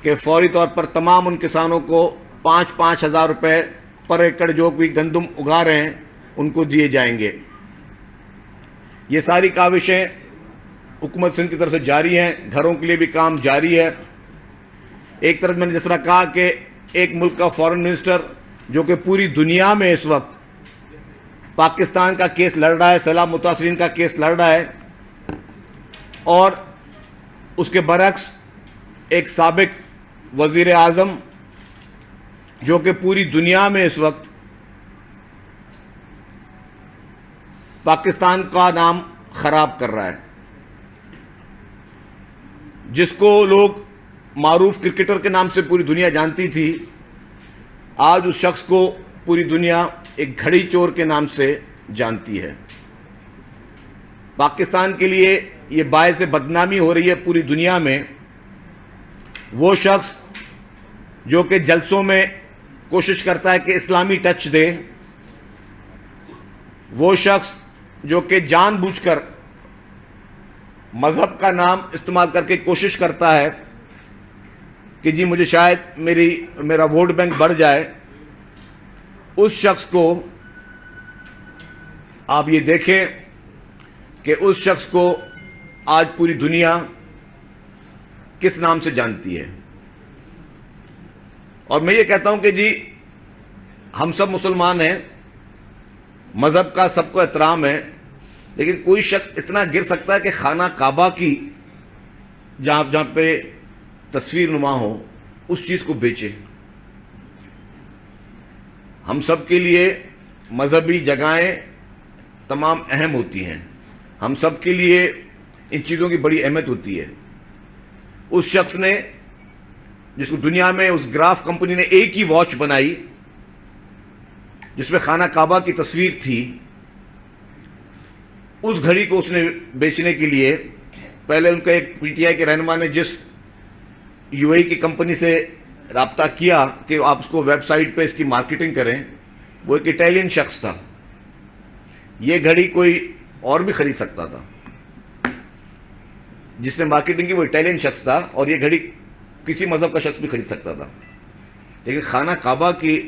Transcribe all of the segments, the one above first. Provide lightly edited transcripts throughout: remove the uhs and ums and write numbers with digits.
کہ فوری طور پر تمام ان کسانوں کو 5,000 روپے پر ایکڑ جو بھی گندم اگا رہے ہیں ان کو دیے جائیں گے۔ یہ ساری کاوشیں حکومت سندھ کی طرف سے جاری ہیں، گھروں کے لیے بھی کام جاری ہے۔ ایک طرف میں نے جس طرح کہا کہ ایک ملک کا فارن منسٹر جو کہ پوری دنیا میں اس وقت پاکستان کا کیس لڑ رہا ہے، سیلاب متاثرین کا کیس لڑ رہا ہے، اور اس کے برعکس ایک سابق وزیر اعظم جو کہ پوری دنیا میں اس وقت پاکستان کا نام خراب کر رہا ہے، جس کو لوگ معروف کرکٹر کے نام سے پوری دنیا جانتی تھی، آج اس شخص کو پوری دنیا ایک گھڑی چور کے نام سے جانتی ہے۔ پاکستان کے لیے یہ باعث بدنامی ہو رہی ہے پوری دنیا میں۔ وہ شخص جو کہ جلسوں میں کوشش کرتا ہے کہ اسلامی ٹچ دے، وہ شخص جو کہ جان بوجھ کر مذہب کا نام استعمال کر کے کوشش کرتا ہے کہ جی مجھے شاید میرا ووٹ بینک بڑھ جائے، اس شخص کو آپ یہ دیکھیں کہ اس شخص کو آج پوری دنیا کس نام سے جانتی ہے۔ اور میں یہ کہتا ہوں کہ جی ہم سب مسلمان ہیں، مذہب کا سب کو احترام ہے، لیکن کوئی شخص اتنا گر سکتا ہے کہ خانہ کعبہ کی جہاں پہ تصویر نما ہو اس چیز کو بیچے۔ ہم سب کے لیے مذہبی جگہیں تمام اہم ہوتی ہیں، ہم سب کے لیے ان چیزوں کی بڑی اہمیت ہوتی ہے۔ اس شخص نے جس کو دنیا میں اس گراف کمپنی نے ایک ہی واچ بنائی جس میں خانہ کعبہ کی تصویر تھی، اس گھڑی کو اس نے بیچنے کے لیے پہلے ان کا ایک پی ٹی آئی کے رہنما نے جس یو اے کی کمپنی سے رابطہ کیا کہ آپ اس کو ویب سائٹ پہ اس کی مارکیٹنگ کریں، وہ ایک اٹیلین شخص تھا۔ یہ گھڑی کوئی اور بھی خرید سکتا تھا، جس نے مارکیٹنگ کی وہ اٹیلین شخص تھا، اور یہ گھڑی کسی مذہب کا شخص بھی خرید سکتا تھا، لیکن خانہ کعبہ کی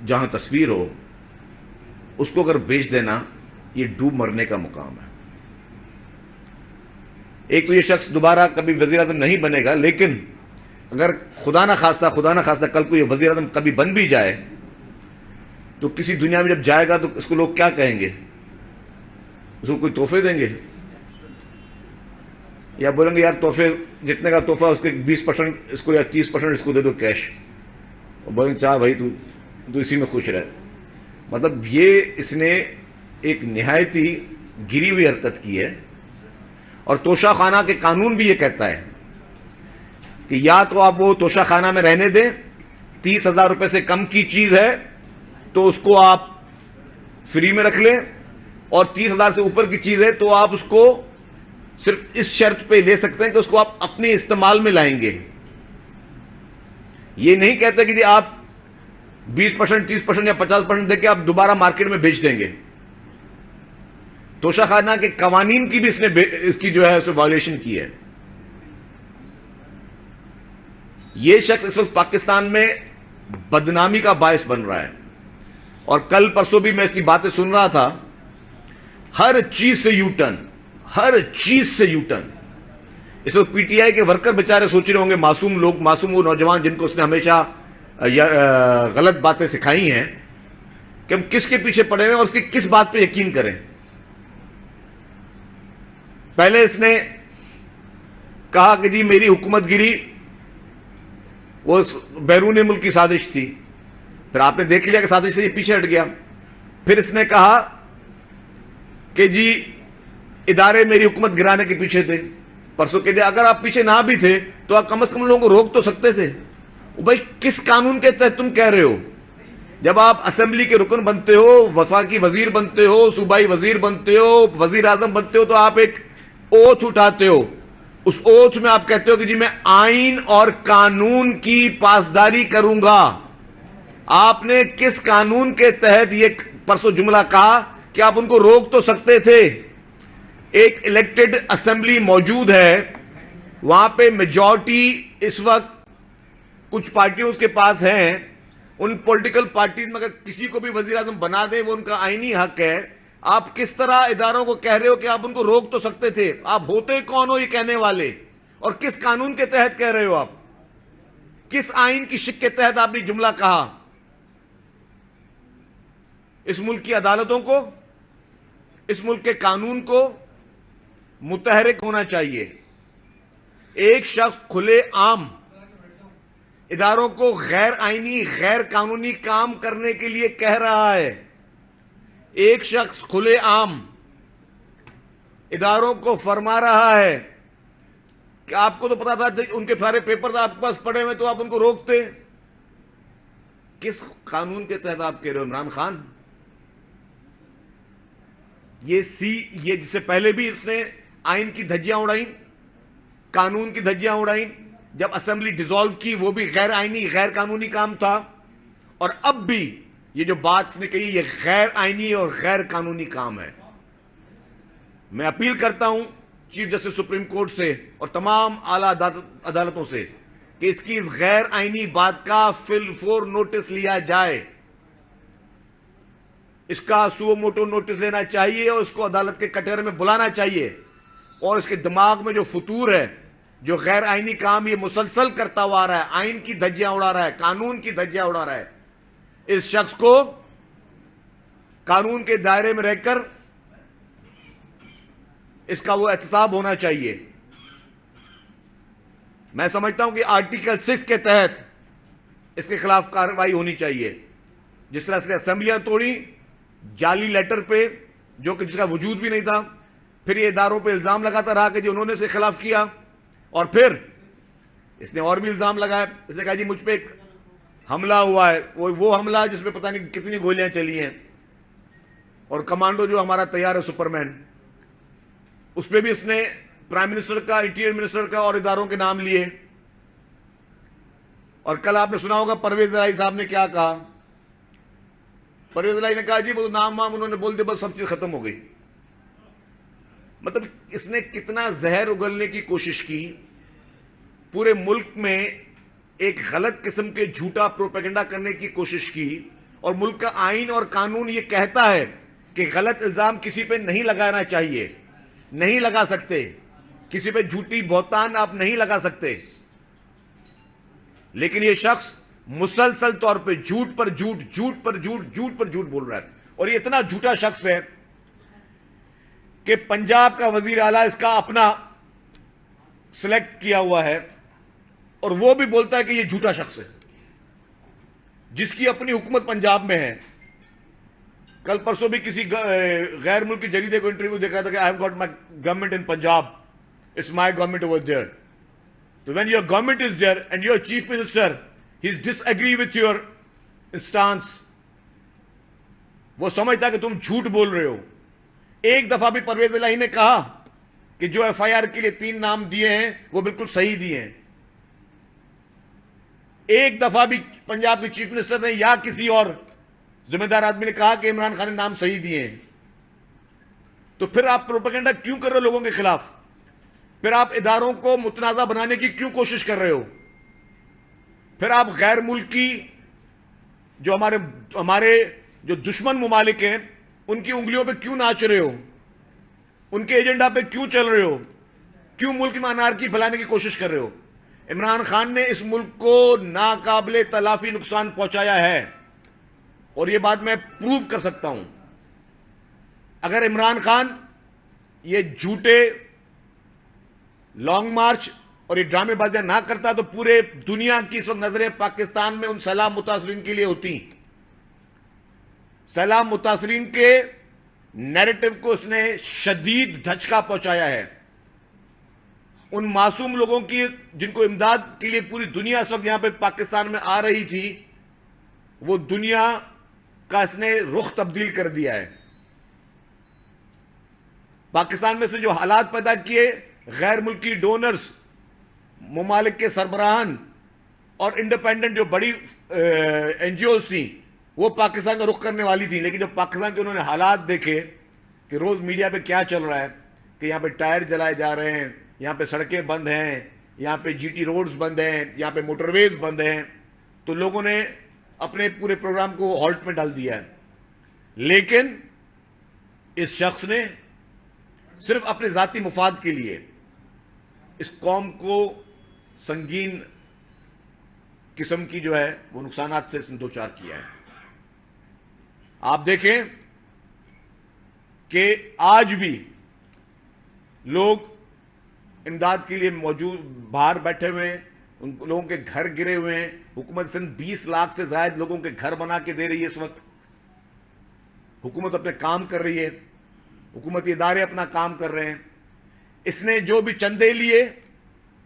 جہاں تصویر ہو اس کو اگر بیچ دینا یہ ڈوب مرنے کا مقام ہے۔ ایک تو یہ شخص دوبارہ کبھی وزیر اعظم نہیں بنے گا، لیکن اگر خدا نہ خواستہ کل کو یہ وزیر اعظم کبھی بن بھی جائے تو کسی دنیا میں جب جائے گا تو اس کو لوگ کیا کہیں گے؟ اس کو کوئی تحفے دیں گے یا بولیں گے یار تحفے جتنے کا تحفہ اس کے 20% اس کو یا 30% اس کو دے دو کیش، اور بولیں گے چاہ بھائی تو اسی میں خوش رہے۔ مطلب یہ اس نے ایک نہایت ہی گری ہوئی حرکت کی ہے، اور توشہ خانہ کے قانون بھی یہ کہتا ہے کہ یا تو آپ وہ توشہ خانہ میں رہنے دیں، 30,000 روپے سے کم کی چیز ہے تو اس کو آپ فری میں رکھ لیں، اور 30,000 سے اوپر کی چیز ہے تو آپ اس کو صرف اس شرط پہ لے سکتے ہیں کہ اس کو آپ اپنے استعمال میں لائیں گے۔ یہ نہیں کہتے کہ جی آپ 20%، 30% یا 50% دے کے آپ دوبارہ مارکیٹ میں بیچ دیں گے۔ توشہ خانہ کے قوانین کی بھی اس نے اس کی جو ہے اسے وائلیشن کی ہے۔ یہ شخص اس وقت پاکستان میں بدنامی کا باعث بن رہا ہے، اور کل پرسوں بھی میں اس کی باتیں سن رہا تھا، ہر چیز سے یو ٹرن، ہر چیز سے یو ٹرن۔ اس وقت پی ٹی آئی کے ورکر بیچارے سوچ رہے ہوں گے، معصوم لوگ، معصوم وہ نوجوان جن کو اس نے ہمیشہ غلط باتیں سکھائی ہیں، کہ ہم کس کے پیچھے پڑے ہوئے ہیں اور اس کی کس بات پہ یقین کریں۔ پہلے اس نے کہا کہ جی میری حکومت گری وہ بیرون ملک کی سازش تھی، پھر آپ نے دیکھ لیا کہ سازش سے یہ پیچھے ہٹ گیا۔ پھر اس نے کہا کہ جی ادارے میری حکومت گرانے کے پیچھے تھے، پرسوں کے دن اگر آپ پیچھے نہ بھی تھے تو آپ کم از کم لوگوں کو روک تو سکتے تھے۔ بھائی کس قانون کے تحت تم کہہ رہے ہو؟ جب آپ اسمبلی کے رکن بنتے ہو، وفاقی وزیر بنتے ہو، صوبائی وزیر بنتے ہو، وزیر اعظم بنتے ہو، تو آپ ایک اوتھ اٹھاتے ہو، اس اوتھ میں آپ کہتے ہو کہ جی میں آئین اور قانون کی پاسداری کروں گا۔ آپ نے کس قانون کے تحت یہ پرسوں جملہ کہا کہ آپ ان کو روک تو سکتے تھے؟ ایک الیکٹڈ اسمبلی موجود ہے وہاں پہ میجورٹی اس وقت کچھ پارٹیوں کے پاس ہیں. ان پولیٹیکل پارٹیز میں اگر کسی کو بھی وزیر اعظم بنا دیں وہ ان کا آئینی حق ہے. آپ کس طرح اداروں کو کہہ رہے ہو کہ آپ ان کو روک تو سکتے تھے؟ آپ ہوتے کون ہو یہ کہنے والے؟ اور کس قانون کے تحت کہہ رہے ہو آپ؟ کس آئین کی شق کے تحت آپ نے جملہ کہا؟ اس ملک کی عدالتوں کو، اس ملک کے قانون کو متحرک ہونا چاہیے. ایک شخص کھلے عام اداروں کو غیر آئینی، غیر قانونی کام کرنے کے لیے کہہ رہا ہے. ایک شخص کھلے عام اداروں کو فرما رہا ہے کہ آپ کو تو پتا تھا، ان کے سارے پیپر آپ کے پاس پڑے ہوئے تو آپ ان کو روکتے. کس قانون کے تحت آپ کہہ رہے ہو عمران خان؟ یہ جس سے پہلے بھی اس نے آئین کی دھجیاں اڑائیں، قانون کی دھجیاں اڑائیں. جب اسمبلی ڈیزالو کی وہ بھی غیر آئینی، غیر قانونی کام تھا. اور اب بھی یہ جو بات اس نے کہی یہ غیر آئینی اور غیر قانونی کام ہے. میں اپیل کرتا ہوں چیف جسٹس سپریم کورٹ سے اور تمام اعلیٰ عدالتوں سے کہ اس کی اس غیر آئینی بات کا فی الفور نوٹس لیا جائے. اس کا سو موٹو نوٹس لینا چاہیے اور اس کو عدالت کے کٹہرے میں بلانا چاہیے. اور اس کے دماغ میں جو فطور ہے، جو غیر آئینی کام یہ مسلسل کرتا ہوا آ رہا ہے، آئین کی دھجیاں اڑا رہا ہے، قانون کی دھجیاں اڑا رہا ہے، اس شخص کو قانون کے دائرے میں رہ کر اس کا وہ احتساب ہونا چاہیے. میں سمجھتا ہوں کہ آرٹیکل 6 کے تحت اس کے خلاف کارروائی ہونی چاہیے. جس طرح سے اسمبلیاں توڑی جعلی لیٹر پہ، جو کہ جس کا وجود بھی نہیں تھا، پھر یہ اداروں پہ الزام لگاتا رہا کہ جو انہوں نے اسے خلاف کیا، اور پھر اس نے اور بھی الزام لگایا. اس نے کہا جی مجھ پہ ایک حملہ ہوا ہے، وہ حملہ جس پہ پتہ نہیں کتنی گولیاں چلی ہیں، اور کمانڈو جو ہمارا تیار ہے سپرمین، اس پہ بھی اس نے پرائم منسٹر کا، انٹیریئر منسٹر کا اور اداروں کے نام لیے. اور کل آپ نے سنا ہوگا پرویز الہی صاحب نے کیا کہا. پرویز الہی نے کہا جی وہ نام وام انہوں نے بول دیا، بس سب چیز ختم ہو گئی. مطلب اس نے کتنا زہر اگلنے کی کوشش کی. پورے ملک میں ایک غلط قسم کے جھوٹا پروپیگنڈا کرنے کی کوشش کی. اور ملک کا آئین اور قانون یہ کہتا ہے کہ غلط الزام کسی پہ نہیں لگانا چاہیے، نہیں لگا سکتے، کسی پہ جھوٹی بہتان آپ نہیں لگا سکتے. لیکن یہ شخص مسلسل طور پہ جھوٹ پر جھوٹ، جھوٹ پر جھوٹ، جھوٹ پر جھوٹ بول رہا ہے. اور یہ اتنا جھوٹا شخص ہے کہ پنجاب کا وزیر اعلیٰ اس کا اپنا سلیکٹ کیا ہوا ہے، اور وہ بھی بولتا ہے کہ یہ جھوٹا شخص ہے جس کی اپنی حکومت پنجاب میں ہے. کل پرسوں بھی کسی غیر ملکی جریدے کو انٹرویو دیکھ رہا تھا کہ I have got my government in Punjab, it's my government over there. تو when your government is there and your chief minister he is disagree with your stance, وہ سمجھتا کہ تم جھوٹ بول رہے ہو. ایک دفعہ بھی پرویز الہی نے کہا کہ جو ایف آئی آر کے لیے 3 نام دیے ہیں وہ بالکل صحیح دیے ہیں؟ ایک دفعہ بھی پنجاب کے چیف منسٹر نے یا کسی اور ذمہ دار آدمی نے کہا کہ عمران خان نے نام صحیح دیے ہیں؟ تو پھر آپ پروپیگنڈا کیوں کر رہے ہو لوگوں کے خلاف؟ پھر آپ اداروں کو متنازع بنانے کی کیوں کوشش کر رہے ہو؟ پھر آپ غیر ملکی جو ہمارے جو دشمن ممالک ہیں ان کی انگلیوں پہ کیوں ناچ رہے ہو؟ ان کے ایجنڈا پہ کیوں چل رہے ہو؟ کیوں ملک میں انارکی پھیلانے کی کوشش کر رہے ہو؟ عمران خان نے اس ملک کو ناقابل تلافی نقصان پہنچایا ہے، اور یہ بات میں پروو کر سکتا ہوں. اگر عمران خان یہ جھوٹے لانگ مارچ اور یہ ڈرامے بازیاں نہ کرتا تو پورے دنیا کی اس وقت نظریں پاکستان میں ان سیلاب متاثرین کے لیے ہوتی. سیلاب متاثرین کے نیریٹو کو اس نے شدید دھچکا پہنچایا ہے. ان معصوم لوگوں کی جن کو امداد کے لیے پوری دنیا اس وقت یہاں پہ پاکستان میں آ رہی تھی، وہ دنیا کا اس نے رخ تبدیل کر دیا ہے. پاکستان میں سے جو حالات پیدا کیے، غیر ملکی ڈونرز، ممالک کے سربراہان اور انڈیپینڈنٹ جو بڑی این جی اوز تھیں وہ پاکستان کا رخ کرنے والی تھیں. لیکن جب پاکستان کے انہوں نے حالات دیکھے کہ روز میڈیا پہ کیا چل رہا ہے کہ یہاں پہ ٹائر جلائے جا رہے ہیں، یہاں پہ سڑکیں بند ہیں, یہاں پہ جی ٹی روڈز بند ہیں, یہاں پہ موٹر ویز بند ہیں, تو لوگوں نے اپنے پورے پروگرام کو ہالٹ میں ڈال دیا ہے. لیکن اس شخص نے صرف اپنے ذاتی مفاد کے لیے اس قوم کو سنگین قسم کی جو ہے وہ نقصانات سے اس نے دوچار کیا ہے. آپ دیکھیں کہ آج بھی لوگ امداد کے لیے موجود باہر بیٹھے ہوئے ہیں, ان لوگوں کے گھر گرے ہوئے ہیں. حکومت سندھ 20 لاکھ سے زائد لوگوں کے گھر بنا کے دے رہی ہے اس وقت. حکومت اپنے کام کر رہی ہے, حکومتی ادارے اپنا کام کر رہے ہیں. اس نے جو بھی چندے لیے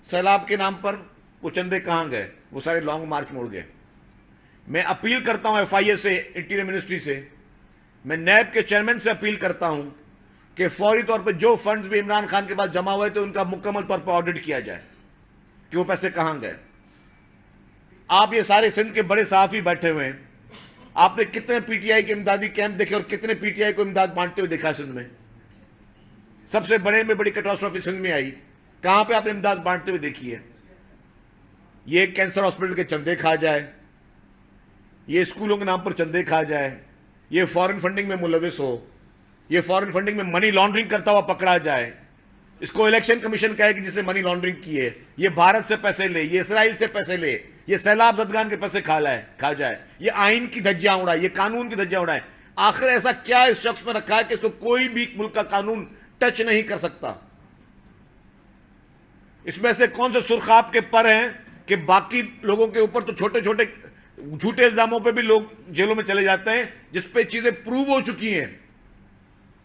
سیلاب کے نام پر, وہ چندے کہاں گئے؟ وہ سارے لانگ مارچ موڑ گئے. میں اپیل کرتا ہوں ایف آئی اے سے, انٹیریئر منسٹری سے, میں نیب کے چیئرمین سے اپیل کرتا ہوں کہ فوری طور پر جو فنڈز بھی عمران خان کے پاس جمع ہوئے تھے ان کا مکمل طور پر آڈٹ کیا جائے کہ وہ پیسے کہاں گئے. آپ یہ سارے سندھ کے بڑے صحافی بیٹھے ہوئے ہیں, آپ نے کتنے پی ٹی آئی کے امدادی کیمپ دیکھے اور کتنے پی ٹی آئی کو امداد بانٹتے ہوئے دیکھا سندھ میں؟ سب سے بڑے میں بڑی کیٹاسٹروفی سندھ میں آئی, کہاں پہ آپ نے امداد بانٹتے ہوئے دیکھی ہے؟ یہ کینسر ہاسپٹل کے چندے کھا جائے, یہ اسکولوں کے نام پر چندے کھا جائے, یہ فارن فنڈنگ میں ملوث ہو, یہ فارن فنڈنگ میں منی لانڈرنگ کرتا ہوا پکڑا جائے, اس کو الیکشن کمیشن کہے کہ جس نے منی لانڈرنگ کی ہے, یہ بھارت سے پیسے لے, یہ اسرائیل سے پیسے لے, یہ سیلاب زدگان کے پیسے کھا جائے, یہ آئین کی دھجیاں اڑائے, یہ قانون کی دھجیاں اڑائے. آخر ایسا کیا اس شخص میں رکھا ہے کہ اس کو کوئی بھی ملک کا قانون ٹچ نہیں کر سکتا؟ اس میں سے کون سے سرخاب کے پر ہیں کہ باقی لوگوں کے اوپر تو چھوٹے چھوٹے جھوٹے الزاموں پہ بھی لوگ جیلوں میں چلے جاتے ہیں, جس پہ چیزیں پروو ہو چکی ہیں,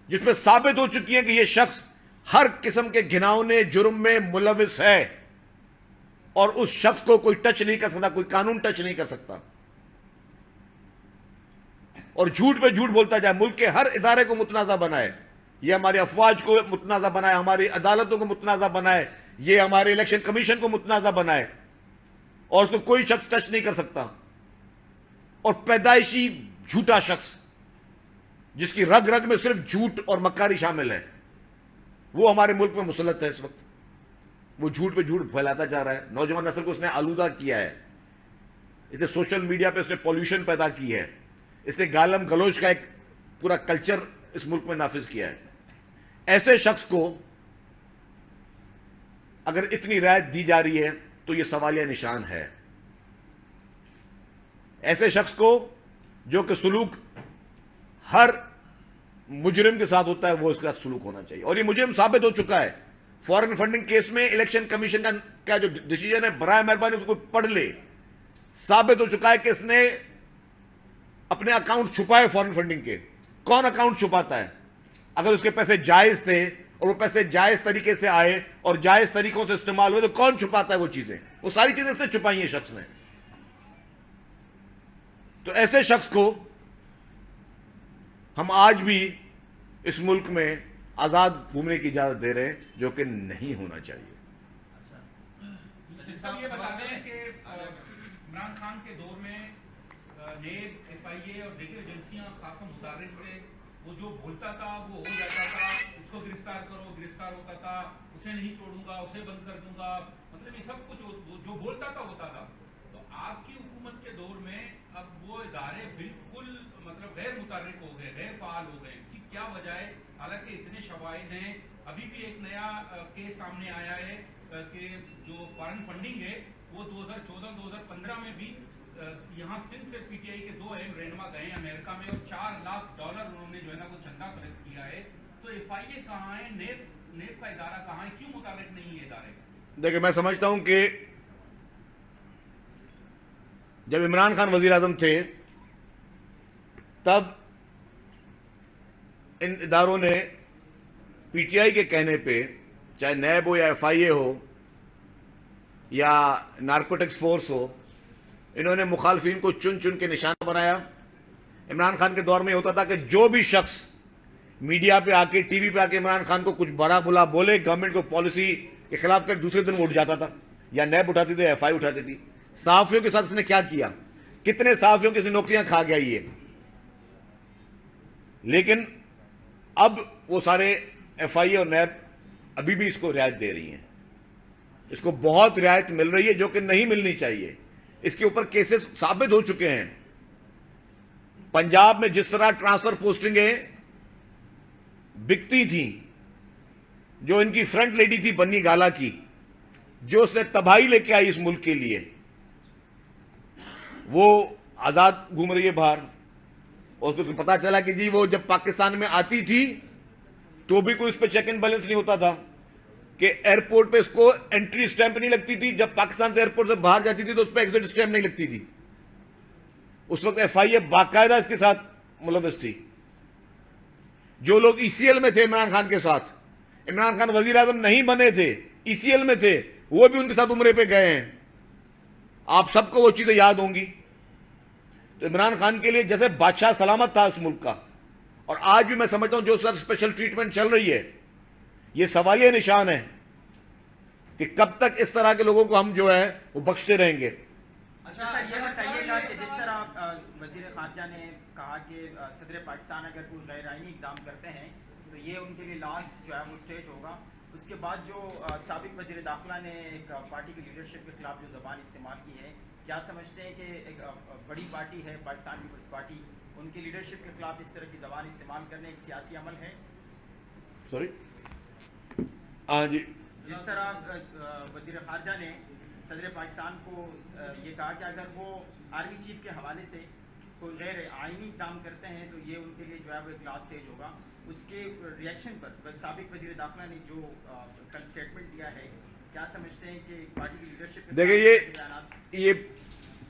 جس پہ ثابت ہو چکی ہیں کہ یہ شخص ہر قسم کے گھناؤنے جرم میں ملوث ہے, اور اس شخص کو کوئی ٹچ نہیں کر سکتا, کوئی قانون ٹچ نہیں کر سکتا. اور جھوٹ پہ جھوٹ بولتا جائے, ملک کے ہر ادارے کو متنازع بنائے, یہ ہماری افواج کو متنازع بنائے, ہماری عدالتوں کو متنازع بنائے, یہ ہمارے الیکشن کمیشن کو متنازع بنائے, اور اس کو کوئی شخص ٹچ نہیں کر سکتا. اور پیدائشی جھوٹا شخص جس کی رگ رگ میں صرف جھوٹ اور مکاری شامل ہے, وہ ہمارے ملک میں مسلط ہے اس وقت. وہ جھوٹ پہ جھوٹ پھیلاتا جا رہا ہے, نوجوان نسل کو اس نے آلودہ کیا ہے, اس نے سوشل میڈیا پہ اس نے پولوشن پیدا کی ہے, اس نے گالم گلوچ کا ایک پورا کلچر اس ملک میں نافذ کیا ہے. ایسے شخص کو اگر اتنی رعایت دی جا رہی ہے تو یہ سوالیہ نشان ہے. ایسے شخص کو جو کہ سلوک ہر مجرم کے ساتھ ہوتا ہے وہ اس کے ساتھ سلوک ہونا چاہیے, اور یہ مجرم ثابت ہو چکا ہے. فارن فنڈنگ کیس میں الیکشن کمیشن کا جو ڈیسیجن ہے, برائے مہربانی اس کو پڑھ لے, ثابت ہو چکا ہے کہ اس نے اپنے اکاؤنٹ چھپائے فارن فنڈنگ کے. کون اکاؤنٹ چھپاتا ہے؟ اگر اس کے پیسے جائز تھے اور وہ پیسے جائز طریقے سے آئے اور جائز طریقوں سے استعمال ہوئے تو کون چھپاتا ہے وہ چیزیں؟ وہ ساری چیزیں اس نے چھپائی ہیں شخص نے. تو ایسے شخص کو ہم آج بھی اس ملک میں آزاد گھومنے کی اجازت دے رہے ہیں, جو کہ نہیں ہونا چاہیے. یہ بتا دیں کہ عمران خان کے دور میں نیب, ایف آئی اے اور دیگر ایجنسیاں خاصا متحرک تھے. وہ جو بولتا تھا وہ ہو جاتا تھا, اس کو گرفتار کرو, گرفتار ہوتا تھا, اسے نہیں چھوڑوں گا, اسے بند کر دوں گا, مطلب یہ سب کچھ جو بولتا تھا ہوتا تھا. تو آپ کی حکومت کے دور میں اب وہ ادارے بالکل مطلب غیر متحرک ہو گئے, غیر فعال ہو گئے. اس کی کیا وجہ ہے؟ حالانکہ اتنے شواہد ہیں. ابھی بھی ایک نیا کیس سامنے آیا ہے کہ جو فارن فنڈنگ ہے وہ 2014-2015 میں بھی یہاں سندھ سے پی ٹی آئی کے 2 اہم رہنما گئے ہیں امریکہ میں, اور $4 لاکھ انہوں نے جو ہے نا وہ چندہ کلیکٹ کیا ہے. تو ایف آئی اے کہاں ہے, نیب کا ادارہ کہاں ہے, کیوں متحرک نہیں ہے ادارے؟ دیکھیں, میں سمجھتا ہوں کہ جب عمران خان وزیر اعظم تھے تب ان اداروں نے پی ٹی آئی کے کہنے پہ, چاہے نیب ہو یا ایف آئی اے ہو یا نارکوٹکس فورس ہو, انہوں نے مخالفین کو چن چن کے نشانہ بنایا. عمران خان کے دور میں یہ ہوتا تھا کہ جو بھی شخص میڈیا پہ آ کے, ٹی وی پہ آ کے عمران خان کو کچھ بڑا بلا بولے, گورنمنٹ کو پالیسی کے خلاف کر, دوسرے دن وہ اٹھ جاتا تھا, یا نیب اٹھاتی تھی, ایف آئی اٹھاتی تھی. صحافیوں کے ساتھ اس نے کیا کیا, کتنے صحافیوں کی نوکریاں کھا گیا یہ. لیکن اب وہ سارے ایف آئی اے اور نیب ابھی بھی اس کو رعایت دے رہی ہیں. اس کو بہت رعایت مل رہی ہے جو کہ نہیں ملنی چاہیے. اس کے اوپر کیسز ثابت ہو چکے ہیں. پنجاب میں جس طرح ٹرانسفر پوسٹنگیں بکتی تھیں, جو ان کی فرنٹ لیڈی تھی بنی گالا کی, جو اس نے تباہی لے کے آئی اس ملک کے لیے, وہ آزاد گھوم رہی ہے باہر. اور اس کو پتا چلا کہ جی وہ جب پاکستان میں آتی تھی تو بھی کوئی اس پہ چیک اینڈ بیلنس نہیں ہوتا تھا, کہ ایئرپورٹ پہ اس کو انٹری اسٹیمپ نہیں لگتی تھی, جب پاکستان سے ایئرپورٹ سے باہر جاتی تھی تو اس پہ ایگزٹ اسٹیمپ نہیں لگتی تھی. اس وقت ایف آئی اے باقاعدہ اس کے ساتھ ملوث تھی. جو لوگ ای سی ایل میں تھے عمران خان کے ساتھ, عمران خان وزیر اعظم نہیں بنے تھے, ای سی ایل میں تھے, وہ بھی ان کے ساتھ عمرے پہ گئے ہیں. آپ سب کو وہ چیزیں یاد ہوں گی. تو عمران خان کے لیے جیسے بادشاہ سلامت تھا اس ملک کا, اور آج بھی میں سمجھتا ہوں جو سر اسپیشل ٹریٹمنٹ چل رہی ہے یہ سوالیہ نشان ہے کہ کب تک اس طرح کے لوگوں کو ہم جو ہے وہ بخشتے رہیں گے. اچھا سر یہ بتائیے گا کہ جس طرح وزیر خارجہ نے کہا کہ صدر پاکستان اگر کوئی غیر آئینی اقدام کرتے ہیں تو یہ ان کے لیے لاسٹ جو ہے وہ اسٹیج ہوگا, اس کے بعد جو سابق وزیر داخلہ نے ایک پارٹی کی لیڈرشپ کے خلاف جو زبان استعمال کی ہے, کیا سمجھتے ہیں کہ ایک بڑی پارٹی ہے پاکستان پیپلز پارٹی, ان کی لیڈرشپ کے خلاف اس طرح کی زبان استعمال کرنے ایک سیاسی عمل ہے؟ سوری ہاں جی, جس طرح وزیر خارجہ نے صدر پاکستان کو یہ کہا کہ اگر وہ آرمی چیف کے حوالے سے کوئی غیر آئینی کام کرتے ہیں تو یہ ان کے لیے جو ہے وہ ایک لاسٹ اسٹیج ہوگا, اس کے ریئیکشن پر سابق وزیر داخلہ نے جو کل اسٹیٹمنٹ دیا ہے, کیا سمجھتے ہیں کہ پارٹی کی لیڈرشپ دیکھیں یہ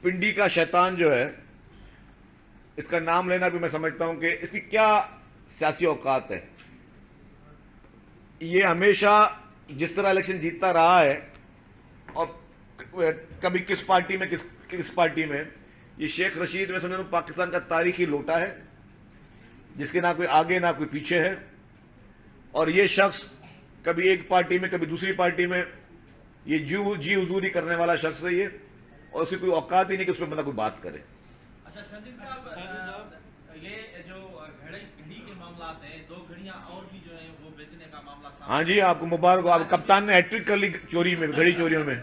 پنڈی کا شیطان جو ہے, اس کا نام لینا بھی میں سمجھتا ہوں کہ اس کی کیا سیاسی اوقات ہے. یہ ہمیشہ جس طرح الیکشن جیتتا رہا ہے, اور کبھی کس پارٹی میں کس پارٹی میں, یہ شیخ رشید میں سمجھتا ہوں پاکستان کا تاریخی لوٹا ہے جس کے نہ کوئی آگے نہ کوئی پیچھے ہے. اور یہ شخص کبھی ایک پارٹی میں کبھی دوسری پارٹی میں یہ جی حضوری کرنے والا شخص ہے یہ, اور اس کی کوئی اوقات ہی نہیں کہ اس پہ بندہ کوئی بات کرے. اچھا شہزاد صاحب, یہ جو گھڑی کے معاملات ہیں, 2 گھڑیاں اور بھی جو ہیں وہ بیچنے کا معاملہ سامنے, ہاں جی آپ کو مبارک ہو, آپ کپتان نے ہیٹرک کر لی چوری میں, گھڑی چوریوں میں.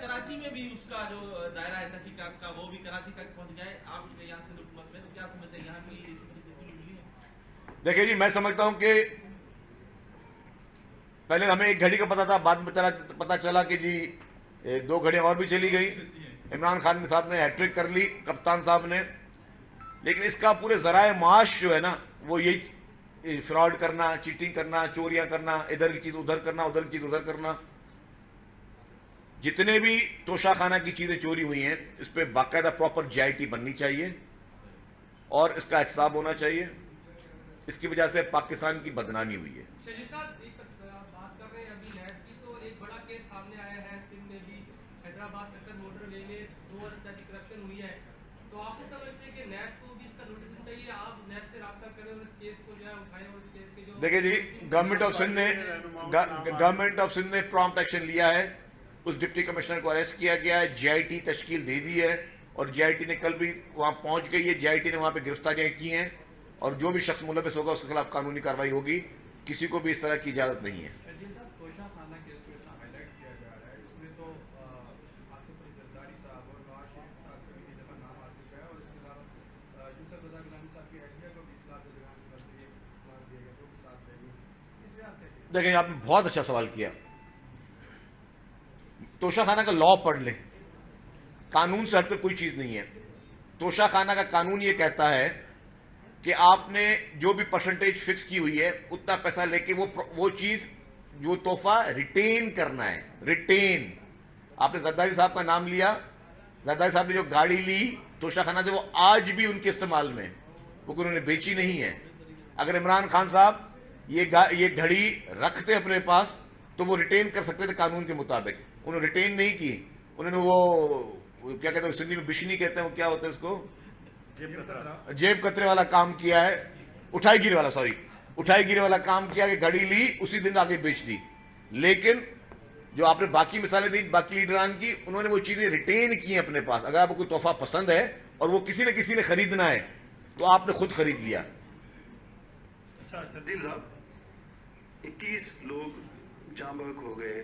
کراچی میں بھی اس کا جو دائرہ ہے تحقیقات کا وہ بھی کراچی تک پہنچ گئے. آپ یہاں سے حکومت میں تو کیا سمجھتے ہیں یہاں کی ملی ہے؟ دیکھیں جی میں سمجھتا ہوں کہ پہلے ہمیں ایک گھڑی کا پتا تھا, بعد میں پتا چلا کہ جی 2 گھڑیاں اور بھی چلی گئی. عمران خان صاحب نے ہیٹرک کر لی, کپتان صاحب نے. لیکن اس کا پورے ذرائع معاش جو ہے نا وہ یہی فراڈ کرنا, چیٹنگ کرنا, چوریاں کرنا, ادھر کی چیز ادھر کرنا, ادھر کی چیز ادھر کرنا. جتنے بھی توشہ خانہ کی چیزیں چوری ہوئی ہیں اس پہ باقاعدہ پراپر جی آئی ٹی بننی چاہیے اور اس کا احتساب ہونا چاہیے. اس کی وجہ سے پاکستان کی بدنامی ہوئی ہے. شہید صاحب ایک بات کر رہے ہیں ابھی نیب کی, تو ایک بڑا کیس سامنے آیا ہے سندھ میں بھی, حیدرآباد تک موٹر وے میں 2 ارب تک کرپشن ہوئی ہے. تو آپ یہ سمجھتے ہیں کہ نیب کو بھی اس کا نوٹس دینا چاہیے, آپ نیب سے رابطہ کریں اور اس کیس کو جو ہے اٹھائیں, اور اس کیس کے جو دیکھیں جی گورنمنٹ آف سندھ نے پرامپٹ ایکشن لیا ہے. اس ڈپٹی کمشنر کو اریسٹ کیا گیا ہے, جی آئی ٹی تشکیل دے دی ہے, اور جی آئی ٹی نے کل بھی وہاں پہنچ گئی ہے. جی آئی ٹی نے وہاں پہ گرفتاریاں کی ہیں, اور جو بھی شخص ملوث ہوگا اس کے خلاف قانونی کارروائی ہوگی. کسی کو بھی اس طرح کی اجازت نہیں ہے. شہید صاحب توشہ خانہ کیس کو اتنا ہائی لائٹ کیا جا رہا ہے, اس میں تو آصف علی زرداری صاحب اور نواز شریف صاحب کا بھی کئی دفعہ نام آ چکا ہے, اور اس کے علاوہ یوسف رضا گیلانی صاحب کی اہلیہ کو بھی اصلاح طلبان کے ذریعے قرار دیا گیا, جو بھی ساتھ رہے گی. اس میں آپ کیا دیکھیں آپ نے بہت اچھا سوال کیا. توشہ خانہ کا لا پڑھ لیں, قانون سے ہٹ کر کوئی چیز نہیں ہے. توشہ خانہ کا قانون یہ کہتا ہے کہ آپ نے جو بھی پرسنٹیج فکس کی ہوئی ہے اتنا پیسہ لے کے وہ چیز جو تحفہ ریٹین کرنا ہے. ریٹین, آپ نے زرداری صاحب کا نام لیا, زرداری صاحب نے جو گاڑی لی توشہ خانہ سے وہ آج بھی ان کے استعمال میں, وہ انہوں نے بیچی نہیں ہے. اگر عمران خان صاحب یہ گھڑی رکھتے اپنے پاس تو وہ ریٹین کر سکتے تھے قانون کے مطابق. انہوں نے ریٹین نہیں کی, انہوں نے وہ کیا کہتے ہیں سندھی میں بشنی کہتے ہیں, وہ کیا ہوتا ہے اس کو, جیب کترے والا کام کیا ہے, اٹھائی گیری والا کام کیا کہ گھڑی لی اسی دن آگے بیچ دی. لیکن جو آپ نے باقی مثالیں دی باقی لیڈران کی, انہوں نے وہ چیزیں ریٹین کی ہیں اپنے پاس. اگر آپ کو کوئی تحفہ پسند ہے اور وہ کسی نے خریدنا ہے تو آپ نے خود خرید لیا. اچھا تبدیل صاحب 21 لوگ جاں بحق ہو گئے,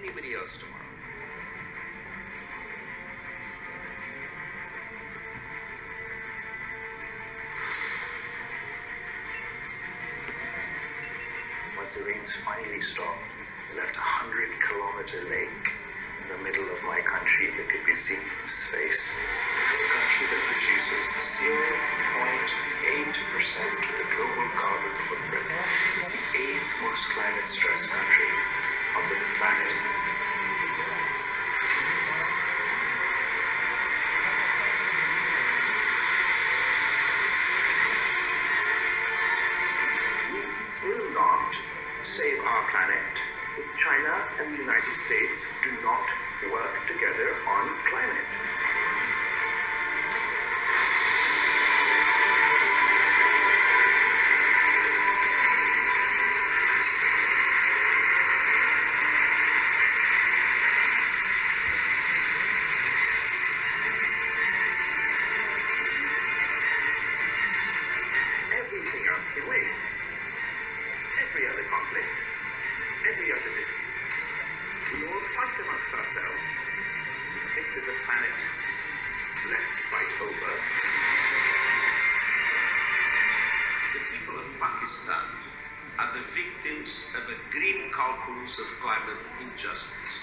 Anybody else tomorrow. Once the rains finally stopped, we left a 100-kilometer lake in the middle of my country that could be seen from space. A country that produces 0.8% of the global carbon footprint is the 8th most climate-stressed country on the planet. We will not save our planet if China and the United States do not work together on climate. Everything else can wait. Every other conflict, every other dispute. We all fight amongst ourselves. If there's a planet left to fight over. The people of Pakistan are the victims of a grim calculus of climate injustice.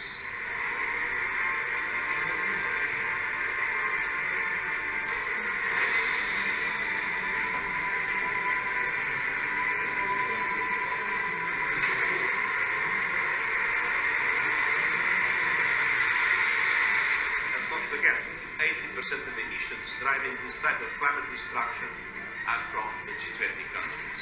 Forget, 80% of the emissions driving this type of climate destruction are from the G20 countries.